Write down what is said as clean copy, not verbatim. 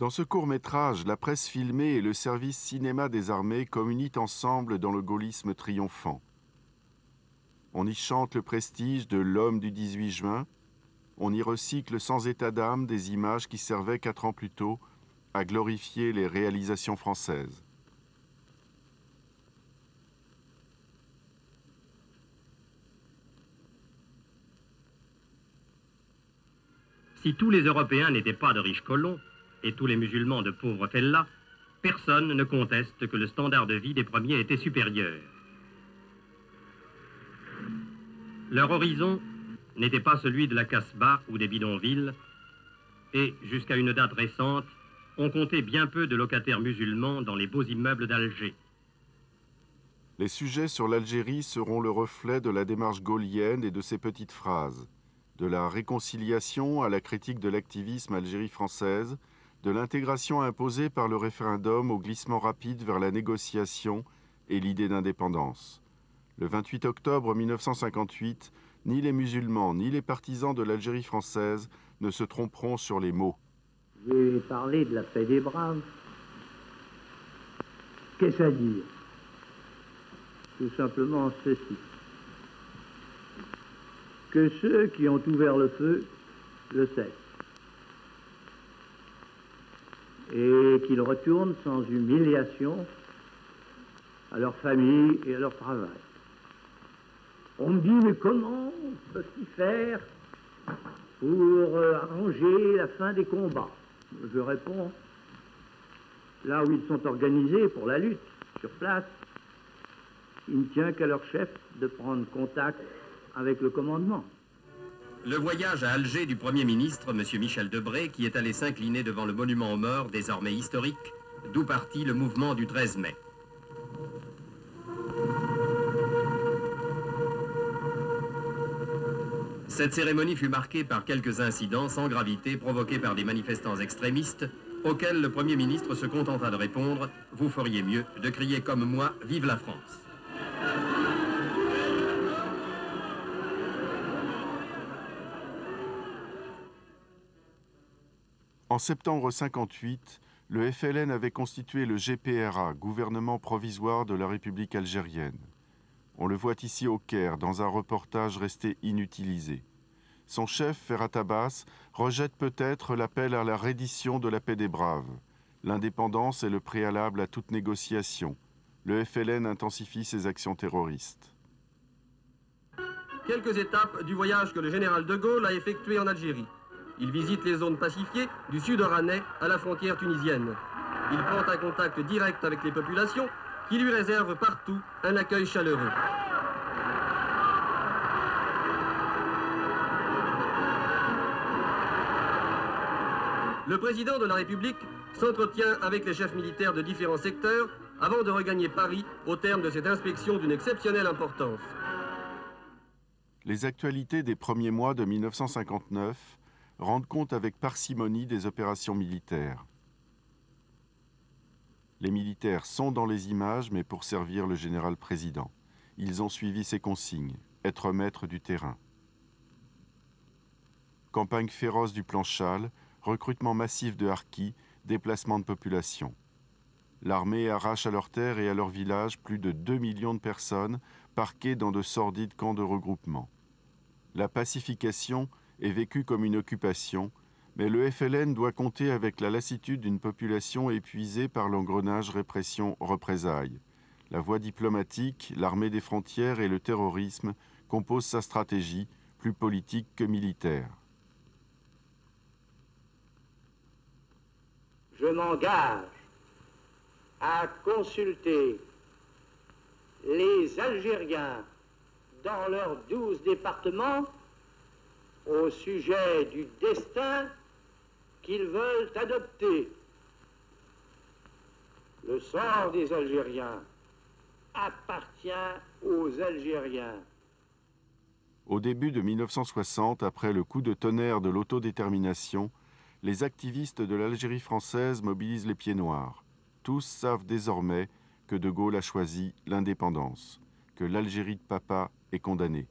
Dans ce court-métrage, la presse filmée et le service cinéma des armées communient ensemble dans le gaullisme triomphant. On y chante le prestige de l'homme du 18 juin, on y recycle sans état d'âme des images qui servaient 4 ans plus tôt à glorifier les réalisations françaises. Si tous les Européens n'étaient pas de riches colons, et tous les musulmans de pauvres fellahs, personne ne conteste que le standard de vie des premiers était supérieur. Leur horizon n'était pas celui de la Casbah ou des bidonvilles, et jusqu'à une date récente, on comptait bien peu de locataires musulmans dans les beaux immeubles d'Alger. Les sujets sur l'Algérie seront le reflet de la démarche gaullienne et de ses petites phrases, de la réconciliation à la critique de l'activisme Algérie française, de l'intégration imposée par le référendum au glissement rapide vers la négociation et l'idée d'indépendance. Le 28 octobre 1958, ni les musulmans ni les partisans de l'Algérie française ne se tromperont sur les mots. J'ai parlé de la paix des braves. Qu'est-ce à dire? Tout simplement ceci. Que ceux qui ont ouvert le feu le cessent. Et qu'ils retournent sans humiliation à leur famille et à leur travail. On me dit, mais comment peut-il faire pour arranger la fin des combats? Je réponds, là où ils sont organisés pour la lutte, sur place, il ne tient qu'à leur chef de prendre contact avec le commandement. Le voyage à Alger du Premier ministre, M. Michel Debré, qui est allé s'incliner devant le monument aux morts, désormais historique, d'où partit le mouvement du 13 mai. Cette cérémonie fut marquée par quelques incidents sans gravité provoqués par des manifestants extrémistes, auxquels le Premier ministre se contenta de répondre « Vous feriez mieux de crier comme moi, vive la France ». En septembre 1958, le FLN avait constitué le GPRA, gouvernement provisoire de la République algérienne. On le voit ici au Caire, dans un reportage resté inutilisé. Son chef, Ferhat Abbas, rejette peut-être l'appel à la reddition de la paix des braves. L'indépendance est le préalable à toute négociation. Le FLN intensifie ses actions terroristes. Quelques étapes du voyage que le général de Gaulle a effectué en Algérie. Il visite les zones pacifiées du sud oranais à la frontière tunisienne. Il prend un contact direct avec les populations qui lui réservent partout un accueil chaleureux. Le président de la République s'entretient avec les chefs militaires de différents secteurs avant de regagner Paris au terme de cette inspection d'une exceptionnelle importance. Les actualités des premiers mois de 1959 rendent compte avec parcimonie des opérations militaires. Les militaires sont dans les images, mais pour servir le général-président. Ils ont suivi ses consignes, être maîtres du terrain. Campagne féroce du plan Châle, recrutement massif de harkis, déplacement de population. L'armée arrache à leurs terres et à leurs villages plus de 2 millions de personnes parquées dans de sordides camps de regroupement. La pacification est vécue comme une occupation, mais le FLN doit compter avec la lassitude d'une population épuisée par l'engrenage répression-représailles. La voie diplomatique, l'armée des frontières et le terrorisme composent sa stratégie, plus politique que militaire. Je m'engage à consulter les Algériens dans leurs 12 départements au sujet du destin qu'ils veulent adopter. Le sort des Algériens appartient aux Algériens. Au début de 1960, après le coup de tonnerre de l'autodétermination, les activistes de l'Algérie française mobilisent les pieds noirs. Tous savent désormais que De Gaulle a choisi l'indépendance, que l'Algérie de papa est condamnée.